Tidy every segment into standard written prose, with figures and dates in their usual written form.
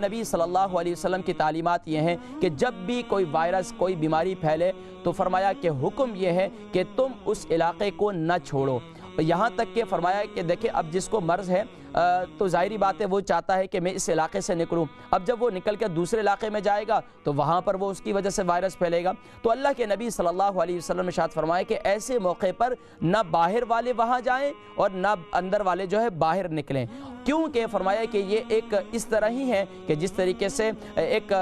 نبی صلی اللہ علیہ وسلم کی تعلیمات یہ ہیں کہ جب بھی کوئی وائرس کوئی بیماری پھیلے تو فرمایا کہ حکم یہ ہے کہ تم اس علاقے کو نہ چھوڑو، یہاں تک کہ فرمایا کہ دیکھیں اب جس کو مرض ہے تو ظاہری بات ہے وہ چاہتا ہے کہ میں اس علاقے سے نکلوں، اب جب وہ نکل کے دوسرے علاقے میں جائے گا تو وہاں پر وہ اس کی وجہ سے وائرس پھیلے گا۔ تو اللہ کے نبی صلی اللہ علیہ وسلم نے ارشاد فرمایا کہ ایسے موقع پر نہ باہر والے وہاں جائیں اور نہ اندر والے جو ہے باہر نکلیں، کیونکہ فرمایا کہ یہ ایک اس طرح ہی ہے کہ جس طریقے سے ایک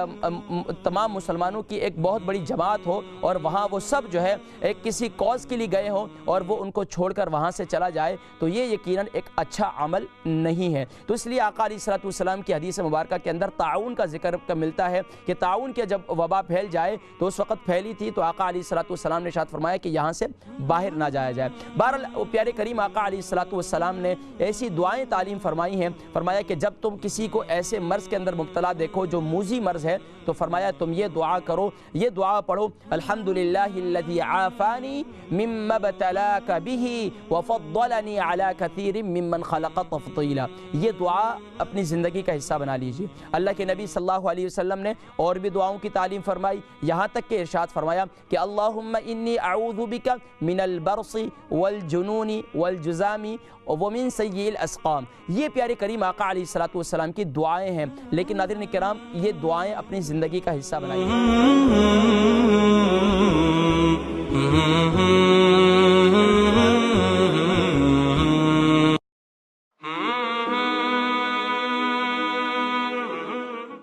تمام مسلمانوں کی ایک بہت بڑی جماعت ہو اور وہاں وہ سب جو ہے ایک کسی کاز کے لیے گئے ہوں اور وہ ان کو چھوڑ کر وہاں سے چلا جائے تو یہ یقیناً ایک اچھا عمل نہیں ہے۔ تو اس لیے آقا علیہ السلام کی حدیث مبارکہ کے اندر تعاون کا ذکر ملتا ہے کہ تعاون کے جب وبا پھیل جائے تو اس وقت پھیلی تھی تو آقا علیہ السلام نے ارشاد فرمایا کہ یہاں سے باہر نہ جایا جائے۔ بہرحال پیارے کریم آقا علیہ السلام نے ایسی دعائیں تعلیم فرمائی ہیں، فرمایا کہ جب تم کسی کو ایسے مرض کے اندر مبتلا دیکھو جو موذی مرض ہے تو فرمایا تم یہ دعا کرو، یہ دعا پڑھو، الحمدللہ الذی عافانی مما ابتلاک بہ وفضلنی علی کثیر ممن خلق تفضیلا۔ یہ دعا اپنی زندگی کا حصہ بنا لیجیے۔ اللہ کے نبی صلی اللہ علیہ وسلم نے اور بھی دعاؤں کی تعلیم فرمائی، یہاں تک کہ ارشاد فرمایا کہ اللہم انی اعوذ بک من البرص والجنون والجزام ومن سیء الاسقام۔ یہ پیارے کریم آقا علیہ السلام کی دعائیں ہیں، لیکن ناظرین کرام یہ دعائیں اپنی زندگی کا حصہ بنائیے۔